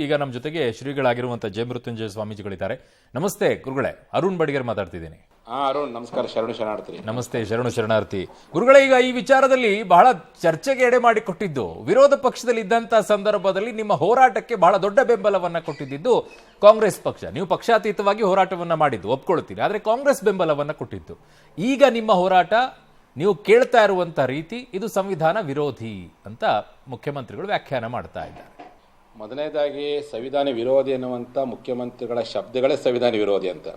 ಈಗ ನಮ್ಮ ಜೊತೆಗೆ ಶ್ರೀಗಳಾಗಿರುವಂತ ಜಯ ಮೃತ್ಯುಂಜಯ ಸ್ವಾಮೀಜಿಗಳಿದ್ದಾರೆ. ನಮಸ್ತೆ ಗುರುಗಳೇ, ಅರುಣ್ ಬಡಿಗರ್ ಮಾತಾಡ್ತಿದ್ದೀನಿ. ಅರುಣ್ ನಮಸ್ಕಾರ. ಶರಣಾರ್ಥಿ. ನಮಸ್ತೆ, ಶರಣಾರ್ಥಿ. ಗುರುಗಳೇ, ಈಗ ಈ ವಿಚಾರದಲ್ಲಿ ಬಹಳ ಚರ್ಚೆಗೆ ಎಡೆ ಮಾಡಿ ಕೊಟ್ಟಿದ್ದು, ವಿರೋಧ ಪಕ್ಷದಲ್ಲಿ ಇದ್ದಂತಹ ಸಂದರ್ಭದಲ್ಲಿ ನಿಮ್ಮ ಹೋರಾಟಕ್ಕೆ ಬಹಳ ದೊಡ್ಡ ಬೆಂಬಲವನ್ನ ಕೊಟ್ಟಿದ್ದು ಕಾಂಗ್ರೆಸ್ ಪಕ್ಷ. ನೀವು ಪಕ್ಷಾತೀತವಾಗಿ ಹೋರಾಟವನ್ನ ಮಾಡಿದ್ದು ಒಪ್ಕೊಳ್ತೀರಿ, ಆದ್ರೆ ಕಾಂಗ್ರೆಸ್ ಬೆಂಬಲವನ್ನ ಕೊಟ್ಟಿದ್ದು. ಈಗ ನಿಮ್ಮ ಹೋರಾಟ ನೀವು ಕೇಳ್ತಾ ಇರುವಂತ ರೀತಿ ಇದು ಸಂವಿಧಾನ ವಿರೋಧಿ ಅಂತ ಮುಖ್ಯಮಂತ್ರಿಗಳು ವ್ಯಾಖ್ಯಾನ ಮಾಡ್ತಾ ಇದ್ದಾರೆ. ಮೊದಲನೇದಾಗಿ ಸಂವಿಧಾನ ವಿರೋಧಿ ಎನ್ನುವಂಥ ಮುಖ್ಯಮಂತ್ರಿಗಳ ಶಬ್ದಗಳೇ ಸಂವಿಧಾನ ವಿರೋಧಿ ಅಂತ.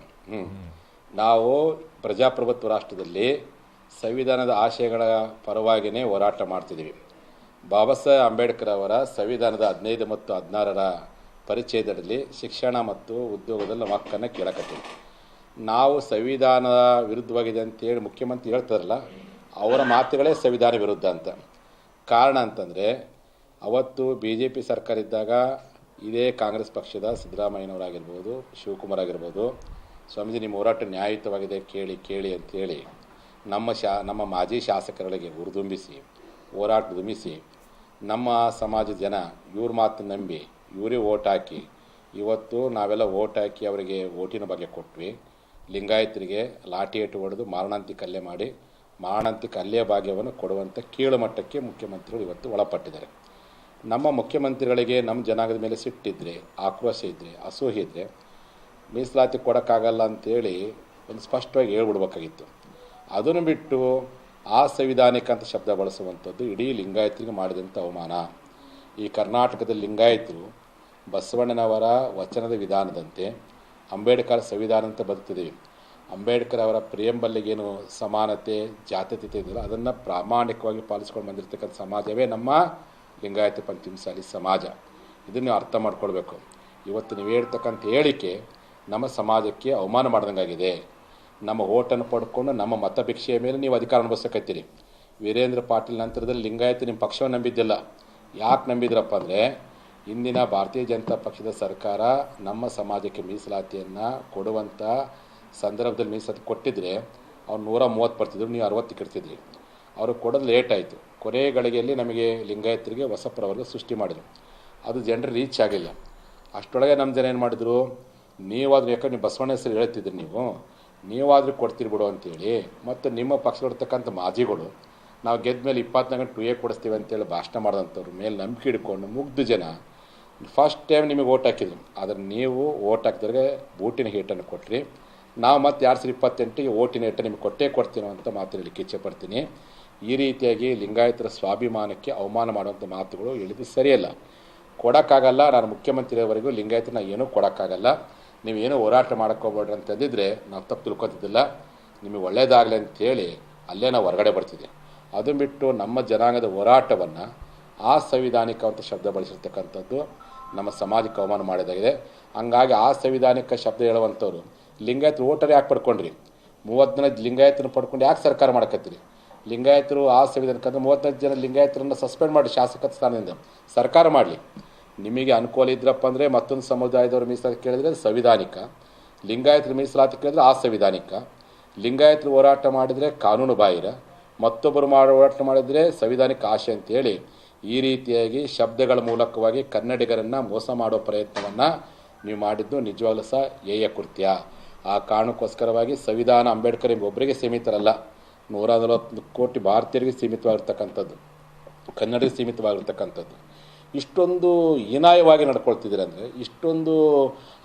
ನಾವು ಪ್ರಜಾಪ್ರಭುತ್ವ ರಾಷ್ಟ್ರದಲ್ಲಿ ಸಂವಿಧಾನದ ಆಶಯಗಳ ಪರವಾಗಿಯೇ ಹೋರಾಟ ಮಾಡ್ತಿದ್ದೀವಿ. ಬಾಬಾ ಸಾಹೇಬ್ ಅಂಬೇಡ್ಕರ್ ಅವರ ಸಂವಿಧಾನದ 15 ಮತ್ತು 16ರ ಪರಿಚಯದಲ್ಲಿ ಶಿಕ್ಷಣ ಮತ್ತು ಉದ್ಯೋಗದಲ್ಲಿ ನಮ್ಮ ಹಕ್ಕನ್ನು ಕೇಳಕತ್ತೀವಿ. ನಾವು ಸಂವಿಧಾನ ವಿರುದ್ಧವಾಗಿದೆ ಅಂತೇಳಿ ಮುಖ್ಯಮಂತ್ರಿ ಹೇಳ್ತಾರಲ್ಲ, ಅವರ ಮಾತುಗಳೇ ಸಂವಿಧಾನ ವಿರುದ್ಧ ಅಂತ. ಕಾರಣ ಅಂತಂದರೆ, ಅವತ್ತು BJP ಸರ್ಕಾರ ಇದ್ದಾಗ ಇದೇ ಕಾಂಗ್ರೆಸ್ ಪಕ್ಷದ ಸಿದ್ದರಾಮಯ್ಯನವರಾಗಿರ್ಬೋದು, ಶಿವಕುಮಾರ್ ಆಗಿರ್ಬೋದು, ಸ್ವಾಮೀಜಿ ನಿಮ್ಮ ಹೋರಾಟ ನ್ಯಾಯಯುತವಾಗಿದೆ ಕೇಳಿ ಅಂತೇಳಿ ನಮ್ಮ ಮಾಜಿ ಶಾಸಕರಿಗೆ ಹುರಿದುಂಬಿಸಿ ಹೋರಾಟ ದುಂಬಿಸಿ ನಮ್ಮ ಸಮಾಜದ ಜನ ಇವ್ರ ಮಾತು ನಂಬಿ ಇವರೇ ಓಟ್ ಹಾಕಿ ಇವತ್ತು ನಾವೆಲ್ಲ ಓಟ್ ಹಾಕಿ ಅವರಿಗೆ ಓಟಿನ ಬಗ್ಗೆ ಕೊಟ್ವಿ. ಲಿಂಗಾಯತರಿಗೆ ಲಾಠಿ ಏಟು ಹೊಡೆದು ಮಾರಣಾಂತಿಕ ಹಲ್ಲೆ ಮಾಡಿ ಮಾರಣಾಂತಿಕ ಹಲ್ಲೆಯ ಭಾಗ್ಯವನ್ನು ಕೊಡುವಂಥ ಕೀಳು ಮಟ್ಟಕ್ಕೆ ಮುಖ್ಯಮಂತ್ರಿಗಳು ಇವತ್ತು ಒಳಪಟ್ಟಿದ್ದಾರೆ. ನಮ್ಮ ಮುಖ್ಯಮಂತ್ರಿಗಳಿಗೆ ನಮ್ಮ ಜನಾಂಗದ ಮೇಲೆ ಸಿಟ್ಟಿದ್ರೆ, ಆಕ್ರೋಶ ಇದ್ದರೆ, ಅಸೂಹೆ ಇದ್ದರೆ ಮೀಸಲಾತಿ ಕೊಡೋಕ್ಕಾಗಲ್ಲ ಅಂತೇಳಿ ಒಂದು ಸ್ಪಷ್ಟವಾಗಿ ಹೇಳ್ಬಿಡ್ಬೇಕಾಗಿತ್ತು. ಅದನ್ನು ಬಿಟ್ಟು ಆ ಸಂವಿಧಾನಿಕ ಅಂತ ಶಬ್ದ ಬಳಸುವಂಥದ್ದು ಇಡೀ ಲಿಂಗಾಯತರಿಗೆ ಮಾಡಿದಂಥ ಅವಮಾನ. ಈ ಕರ್ನಾಟಕದ ಲಿಂಗಾಯತರು ಬಸವಣ್ಣನವರ ವಚನದ ವಿಧಾನದಂತೆ ಅಂಬೇಡ್ಕರ್ ಸಂವಿಧಾನ ಅಂತ ಬದುಕ್ತಿದ್ದೀವಿ. ಅಂಬೇಡ್ಕರ್ ಅವರ ಪ್ರಿಯಂಬಲ್ಲಿಗೇನು ಸಮಾನತೆ ಜಾತ್ಯತೀತ ಇದೆಯಲ್ಲ, ಅದನ್ನು ಪ್ರಾಮಾಣಿಕವಾಗಿ ಪಾಲಿಸ್ಕೊಂಡು ಬಂದಿರತಕ್ಕಂಥ ಸಮಾಜವೇ ನಮ್ಮ ಲಿಂಗಾಯತ ಪಂಚಮಸಾಲಿ ಸಮಾಜ. ಇದನ್ನು ಅರ್ಥ ಮಾಡ್ಕೊಳ್ಬೇಕು. ಇವತ್ತು ನೀವು ಹೇಳ್ತಕ್ಕಂಥ ಹೇಳಿಕೆ ನಮ್ಮ ಸಮಾಜಕ್ಕೆ ಅವಮಾನ ಮಾಡ್ದಂಗಾಗಿದೆ. ನಮ್ಮ ಓಟನ್ನು ಪಡ್ಕೊಂಡು ನಮ್ಮ ಮತಭಿಕ್ಷೆಯ ಮೇಲೆ ನೀವು ಅಧಿಕಾರ ಅನುಭವಿಸಕತ್ತೀರಿ. ವೀರೇಂದ್ರ ಪಾಟೀಲ್ ನಂತರದಲ್ಲಿ ಲಿಂಗಾಯತ ನಿಮ್ಮ ಪಕ್ಷವನ್ನು ನಂಬಿದ್ದಿಲ್ಲ. ಯಾಕೆ ನಂಬಿದ್ರಪ್ಪ ಅಂದರೆ, ಇಂದಿನ ಭಾರತೀಯ ಜನತಾ ಪಕ್ಷದ ಸರ್ಕಾರ ನಮ್ಮ ಸಮಾಜಕ್ಕೆ ಮೀಸಲಾತಿಯನ್ನು ಕೊಡುವಂಥ ಸಂದರ್ಭದಲ್ಲಿ ಮೀಸಲಾತಿ ಕೊಟ್ಟಿದ್ರೆ ಅವ್ರು 130 ಬರ್ತಿದ್ರು, ನೀವು 60 ಇಡ್ತಿದ್ರಿ. ಅವರು ಕೊಡೋದು ಲೇಟ್ ಆಯಿತು. ಕೊನೆ ಗಳಿಗೆಯಲ್ಲಿ ನಮಗೆ ಲಿಂಗಾಯತರಿಗೆ ಹೊಸ ಪ್ರವರ್ಗ ಸೃಷ್ಟಿ ಮಾಡಿದರು. ಅದು ಜನರು ರೀಚ್ ಆಗಿಲ್ಲ. ಅಷ್ಟರೊಳಗೆ ನಮ್ಮ ಜನ ಏನು ಮಾಡಿದ್ರು, ನೀವಾದರೂ ಯಾಕಂದ್ರೆ ನೀವು ಬಸವಣ್ಣ ಹೆಸರು ಹೇಳ್ತಿದ್ರಿ, ನೀವಾದರೂ ಕೊಡ್ತೀರಿ ಬಿಡು ಅಂತೇಳಿ, ಮತ್ತು ನಿಮ್ಮ ಪಕ್ಷದಲ್ಲಿರ್ತಕ್ಕಂಥ ಮಾಜಿಗಳು ನಾವು ಗೆದ್ದ ಮೇಲೆ 24 ಗಂಟೆ 2A ಕೊಡಿಸ್ತೀವಿ ಅಂತೇಳಿ ಭಾಷಣ ಮಾಡಿದಂಥವ್ರ ಮೇಲೆ ನಂಬಿಕೆ ಹಿಡ್ಕೊಂಡು ಮುಗ್ಧ ಜನ ಫಸ್ಟ್ ಟೈಮ್ ನಿಮಗೆ ಓಟ್ ಹಾಕಿದ್ರು. ಆದರೆ ನೀವು ಓಟ್ ಹಾಕಿದ್ರೆ ಬೂಟಿನ ಹೀಟನ್ನು ಕೊಟ್ರಿ. ನಾವು ಮತ್ತು 2028ಗೆ ಓಟಿನ ಏಟು ನಿಮಗೆ ಕೊಡ್ತೀನೋ ಅಂತ ಮಾತು ಹೇಳಲಿಕ್ಕೆ ಇಚ್ಛೆ ಪಡ್ತೀನಿ. ಈ ರೀತಿಯಾಗಿ ಲಿಂಗಾಯತರ ಸ್ವಾಭಿಮಾನಕ್ಕೆ ಅವಮಾನ ಮಾಡುವಂಥ ಮಾತುಗಳು ಹೇಳಿದ್ದು ಸರಿಯಲ್ಲ. ಕೊಡೋಕ್ಕಾಗಲ್ಲ, ನಾನು ಮುಖ್ಯಮಂತ್ರಿಯವರೆಗೂ ಲಿಂಗಾಯತನ ಏನೂ ಕೊಡೋಕ್ಕಾಗಲ್ಲ, ನೀವೇನೂ ಹೋರಾಟ ಮಾಡೋಕ್ಕೋಗ್ಬೇಡ್ರಿ ಅಂತಂದಿದ್ರೆ ನಾವು ತಪ್ಪು ತಿಳ್ಕೊತಿದ್ದಿಲ್ಲ. ನಿಮಗೆ ಒಳ್ಳೇದಾಗಲಿ ಅಂತೇಳಿ ಅಲ್ಲೇ ನಾವು ಹೊರಗಡೆ ಬರ್ತಿದ್ದೆ. ಅದು ಬಿಟ್ಟು ನಮ್ಮ ಜನಾಂಗದ ಹೋರಾಟವನ್ನು ಆ ಸಂವಿಧಾನಿಕ ಅಂತ ಶಬ್ದ ಬಳಸಿರ್ತಕ್ಕಂಥದ್ದು ನಮ್ಮ ಸಮಾಜಕ್ಕೆ ಅವಮಾನ ಮಾಡಿದಾಗಿದೆ. ಹಂಗಾಗಿ ಆ ಸಂವಿಧಾನಿಕ ಶಬ್ದ ಹೇಳುವಂಥವ್ರು ಲಿಂಗಾಯತರು ಓಟರ್ ಯಾಕೆ ಪಡ್ಕೊಂಡ್ರಿ? 30 ಜನ ಲಿಂಗಾಯತನ ಪಡ್ಕೊಂಡು ಯಾಕೆ ಸರ್ಕಾರ ಮಾಡಕತ್ತೀರಿ? ಲಿಂಗಾಯತರು ಆ ಸಂವಿಧಾನಕ್ಕೆ 35 ಜನ ಲಿಂಗಾಯತರನ್ನು ಸಸ್ಪೆಂಡ್ ಮಾಡಿ ಶಾಸಕ ಸ್ಥಾನದಿಂದ ಸರ್ಕಾರ ಮಾಡಲಿ. ನಿಮಗೆ ಅನುಕೂಲ ಇದ್ರಪ್ಪ ಅಂದರೆ ಮತ್ತೊಂದು ಸಮುದಾಯದವರು ಮೀಸಲಾತಿ ಕೇಳಿದರೆ ಸಂವಿಧಾನಿಕ, ಲಿಂಗಾಯತರು ಮೀಸಲಾತಿ ಕೇಳಿದ್ರೆ ಆ ಸಂವಿಧಾನಿಕ, ಲಿಂಗಾಯತರು ಹೋರಾಟ ಮಾಡಿದರೆ ಕಾನೂನು ಬಾಹಿರ, ಮತ್ತೊಬ್ಬರು ಹೋರಾಟ ಮಾಡಿದರೆ ಸಂವಿಧಾನಿಕ ಆಶೆ ಅಂತೇಳಿ ಈ ರೀತಿಯಾಗಿ ಶಬ್ದಗಳ ಮೂಲಕವಾಗಿ ಕನ್ನಡಿಗರನ್ನು ಮೋಸ ಮಾಡೋ ಪ್ರಯತ್ನವನ್ನು ನೀವು ಮಾಡಿದ್ದು ನಿಜವಾಗ್ಲೂ ಸಹ ಹೇಯ ಕೃತ್ಯ. ಆ ಕಾರಣಕ್ಕೋಸ್ಕರವಾಗಿ ಸಂವಿಧಾನ ಅಂಬೇಡ್ಕರ್ ಒಬ್ಬರಿಗೆ ಸೀಮಿತರಲ್ಲ, 140 ಕೋಟಿ ಭಾರತೀಯರಿಗೆ ಸೀಮಿತವಾಗಿರ್ತಕ್ಕಂಥದ್ದು, ಕನ್ನಡಿಗರಿಗೆ ಸೀಮಿತವಾಗಿರ್ತಕ್ಕಂಥದ್ದು. ಇಷ್ಟೊಂದು ಹೀನಾಯವಾಗಿ ನಡ್ಕೊಳ್ತಿದ್ದೀರ ಅಂದರೆ, ಇಷ್ಟೊಂದು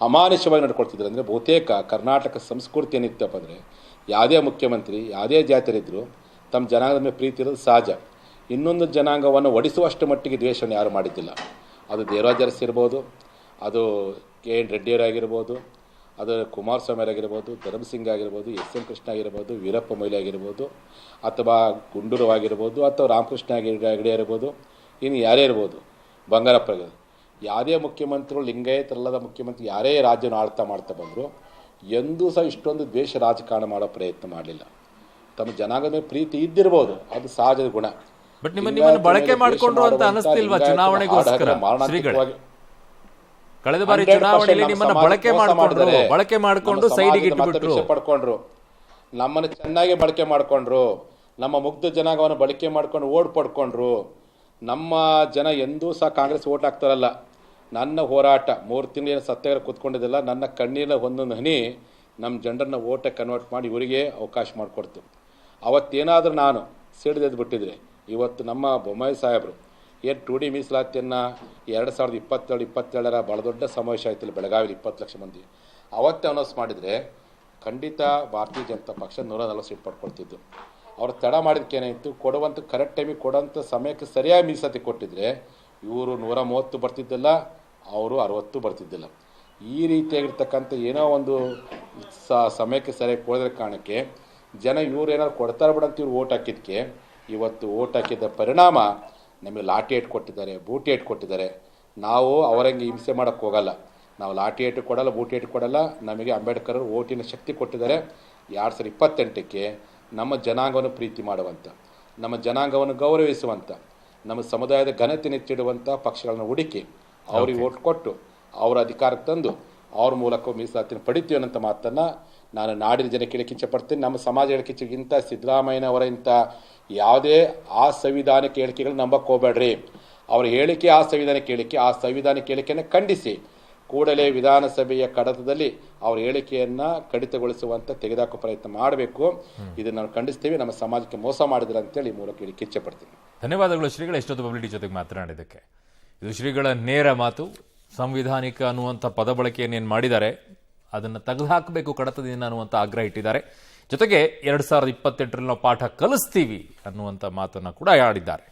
ಅಮಾನುಷವಾಗಿ ನಡ್ಕೊಳ್ತಿದ್ದೀರ ಅಂದರೆ, ಬಹುತೇಕ ಕರ್ನಾಟಕ ಸಂಸ್ಕೃತಿ ಏನಿತ್ತಪ್ಪ ಅಂದರೆ, ಯಾವುದೇ ಮುಖ್ಯಮಂತ್ರಿ ಯಾವುದೇ ಜಾತಿಯರಿದ್ದರೂ ತಮ್ಮ ಜನಾಂಗದ ಮೇಲೆ ಪ್ರೀತಿ ಇರೋದು ಸಹಜ. ಇನ್ನೊಂದು ಜನಾಂಗವನ್ನು ಒಡಿಸುವಷ್ಟು ಮಟ್ಟಿಗೆ ದ್ವೇಷವನ್ನು ಯಾರು ಮಾಡಿದ್ದಿಲ್ಲ. ಅದು ದೇವರಾಜ ಅರಸು ಇರ್ಬೋದು, ಅದು KN ರೆಡ್ಡಿಯವರಾಗಿರ್ಬೋದು, ಅದು ಕುಮಾರಸ್ವಾಮಿ ಆಗಿರ್ಬೋದು, ಧರ್ಮಸಿಂಗ್ ಆಗಿರ್ಬೋದು, SM ಕೃಷ್ಣ ಆಗಿರ್ಬೋದು, ವೀರಪ್ಪ ಮೊಯ್ಲಿ ಆಗಿರ್ಬೋದು, ಅಥವಾ ಗುಂಡೂರು ಆಗಿರ್ಬೋದು, ಅಥವಾ ರಾಮಕೃಷ್ಣ ಹೆಗಡೆ ಇರ್ಬೋದು, ಇನ್ನು ಯಾರೇ ಇರ್ಬೋದು, ಬಂಗಾರಪ್ಪ, ಯಾವುದೇ ಮುಖ್ಯಮಂತ್ರಿಗಳು ಲಿಂಗಾಯತರಲ್ಲದ ಮುಖ್ಯಮಂತ್ರಿ ಯಾರೇ ರಾಜ್ಯವನ್ನು ಆಳ್ತಾ ಮಾಡ್ತಾ ಬಂದರು ಎಂದೂ ಸಹ ಇಷ್ಟೊಂದು ದ್ವೇಷ ರಾಜಕಾರಣ ಮಾಡೋ ಪ್ರಯತ್ನ ಮಾಡಲಿಲ್ಲ. ತಮ್ಮ ಜನಾಂಗದ ಮೇಲೆ ಪ್ರೀತಿ ಇದ್ದಿರ್ಬೋದು, ಅದು ಸಹಜದ ಗುಣ. ಬಟ್ ನಿಮ್ಮನ್ನು ಬಳಕೆ ಮಾಡಿಕೊಂಡ್ರು ಅಂತ ಅನಿಸ್ತಿಲ್ವಾ ಚುನಾವಣೆಗೋಸ್ಕರ? ಕಳೆದ ಬಾರಿ ಚುನಾವಣೆಯಲ್ಲಿ ನಿಮ್ಮನ್ನು ಬಳಕೆ ಮಾಡಿಕೊಂಡು ಸೈಡಿಗೆ ಇಟ್ಟುಬಿಟ್ರು, ಪಡ್ಕೊಂಡ್ರು, ನಮ್ಮನ್ನು ಚೆನ್ನಾಗಿ ಬಳಕೆ ಮಾಡಿಕೊಂಡ್ರು, ನಮ್ಮ ಮುಗ್ಧ ಜನಾಂಗವನ್ನು ಬಳಕೆ ಮಾಡ್ಕೊಂಡು ಓಡ್ ಪಡ್ಕೊಂಡ್ರು. ನಮ್ಮ ಜನ ಎಂದೂ ಸಹ ಕಾಂಗ್ರೆಸ್ ಓಟ್ ಹಾಕ್ತಾರಲ್ಲ, ನನ್ನ ಹೋರಾಟ 3 ತಿಂಗಳು ಸತ್ಯಾಗ್ರಹ ಕೂತ್ಕೊಂಡಿದ್ದಲ್ಲ, ನನ್ನ ಕಣ್ಣೀರ ಒಂದೊಂದು ಹನಿ ನಮ್ಮ ಜನರನ್ನ ಓಟಕ್ಕೆ ಕನ್ವರ್ಟ್ ಮಾಡಿ ಇವರಿಗೆ ಅವಕಾಶ ಮಾಡಿಕೊಡ್ತು. ಅವತ್ತೇನಾದರೂ ನಾನು ಸಿಡಿದೆದ್ದು ಬಿಟ್ಟಿದ್ರೆ ಇವತ್ತು ನಮ್ಮ ಬೊಮ್ಮಾಯಿ ಸಾಹೇಬರು ಏನು 2D ಮೀಸಲಾತಿಯನ್ನು 2027 ಭಾಳ ದೊಡ್ಡ ಸಮಾವೇಶ ಆಯ್ತಿಲ್ಲ ಬೆಳಗಾವಿಲಿ 20 ಲಕ್ಷ ಮಂದಿ ಅವತ್ತೇ ಅನೌನ್ಸ್ ಮಾಡಿದರೆ ಖಂಡಿತ ಭಾರತೀಯ ಜನತಾ ಪಕ್ಷ 140 ಸೀಟ್ ಪಡ್ಕೊಳ್ತಿದ್ದು. ಅವ್ರು ತಡ ಮಾಡಿದಕ್ಕೇನಾಯಿತು, ಕೊಡುವಂಥ ಕರೆಕ್ಟ್ ಟೈಮಿಗೆ ಕೊಡುವಂಥ ಸಮಯಕ್ಕೆ ಸರಿಯಾಗಿ ಮೀಸಲಾತಿ ಕೊಟ್ಟಿದ್ರೆ ಇವರು 130 ಬರ್ತಿದ್ದಿಲ್ಲ, ಅವರು 60 ಬರ್ತಿದ್ದಿಲ್ಲ. ಈ ರೀತಿಯಾಗಿರ್ತಕ್ಕಂಥ ಏನೋ ಒಂದು ಸಮಯಕ್ಕೆ ಸರಿಯಾಗಿ ಕೊಡೋದ್ರ ಕಾರಣಕ್ಕೆ ಜನ ಇವ್ರು ಏನಾದ್ರು ಕೊಡ್ತಾರೆ ಬಿಡಂತ ಇವ್ರು ಓಟ್ ಹಾಕಿದ್ದಕ್ಕೆ ಇವತ್ತು ಓಟ್ ಹಾಕಿದ ಪರಿಣಾಮ ನಮಗೆ ಲಾಠಿ ಏಟು ಕೊಟ್ಟಿದ್ದಾರೆ, ಬೂಟಿ ಏಟು ಕೊಟ್ಟಿದ್ದಾರೆ. ನಾವು ಅವರಂಗೆ ಹಿಂಸೆ ಮಾಡೋಕ್ಕೆ ಹೋಗಲ್ಲ. ನಾವು ಲಾಠಿ ಏಟು ಕೊಡಲ್ಲ, ಬೂಟಿ ಏಟು ಕೊಡಲ್ಲ. ನಮಗೆ ಅಂಬೇಡ್ಕರ್ ಓಟಿನ ಶಕ್ತಿ ಕೊಟ್ಟಿದ್ದಾರೆ. 2028ಕ್ಕೆ ನಮ್ಮ ಜನಾಂಗವನ್ನು ಪ್ರೀತಿ ಮಾಡುವಂಥ, ನಮ್ಮ ಜನಾಂಗವನ್ನು ಗೌರವಿಸುವಂಥ, ನಮ್ಮ ಸಮುದಾಯದ ಘನತೆ ನೆಚ್ಚಿಡುವಂಥ ಪಕ್ಷಗಳನ್ನು ಹುಡುಕಿ ಅವ್ರಿಗೆ ಓಟ್ ಕೊಟ್ಟು ಅವರ ಅಧಿಕಾರಕ್ಕೆ ತಂದು ಅವ್ರ ಮೂಲಕ ಮೀಸಲಾತಿನ ಪಡಿತೀವಿ ಅನ್ನೋಂಥ ಮಾತನ್ನು ನಾನು ನಾಡಿನ ಜನಕ್ಕೆ ಹೇಳಕ್ಕೆ ಇಚ್ಛೆಪಡ್ತೀನಿ. ನಮ್ಮ ಸಮಾಜ ಹೇಳಕ್ಕೆ ಇಂಥ ಸಿದ್ದರಾಮಯ್ಯನವರ ಇಂಥ ಯಾವುದೇ ಆ ಸಂವಿಧಾನಿಕ ಹೇಳಿಕೆಗಳು ನಂಬಕ್ಕೆ ಹೋಗಬೇಡ್ರಿ. ಅವ್ರ ಹೇಳಿಕೆ ಆ ಸಂವಿಧಾನಿಕ ಹೇಳಿಕೆ, ಆ ಸಂವಿಧಾನಿಕ ಹೇಳಿಕೆಯನ್ನು ಖಂಡಿಸಿ ಕೂಡಲೇ ವಿಧಾನಸಭೆಯ ಕಡತದಲ್ಲಿ ಅವ್ರ ಹೇಳಿಕೆಯನ್ನು ಕಡಿತಗೊಳಿಸುವಂಥ ತೆಗೆದುಹಾಕೋ ಪ್ರಯತ್ನ ಮಾಡಬೇಕು. ಇದನ್ನು ನಾವು ಖಂಡಿಸ್ತೀವಿ. ನಮ್ಮ ಸಮಾಜಕ್ಕೆ ಮೋಸ ಮಾಡಿದ್ರೆ ಅಂತೇಳಿ ಈ ಮೂಲಕ ಹೇಳಿಕೆ ಇಚ್ಛೆಪಡ್ತೀನಿ. ಧನ್ಯವಾದಗಳು ಶ್ರೀಗಳ, ಇಷ್ಟೊತ್ತು ಪಬ್ಲಿಟಿ ಜೊತೆಗೆ ಮಾತನಾಡಿದ್ದಕ್ಕೆ. ಇದು ಶ್ರೀಗಳ ನೇರ ಮಾತು. ಸಂವಿಧಾನಿಕ ಅನ್ನುವಂಥ ಪದ ಬಳಕೆಯನ್ನೇನು ಮಾಡಿದ್ದಾರೆ ಅದನ್ನು ತೆಗೆದುಹಾಕಬೇಕು ಕಡತದಿಂದ ಅನ್ನುವಂಥ ಆಗ್ರಹ ಇಟ್ಟಿದ್ದಾರೆ. ಜೊತೆಗೆ 2028ರಲ್ಲಿ ನಾವು ಪಾಠ ಕಲಿಸ್ತೀವಿ ಅನ್ನುವಂಥ ಮಾತನ್ನು ಕೂಡ ಆಡಿದ್ದಾರೆ.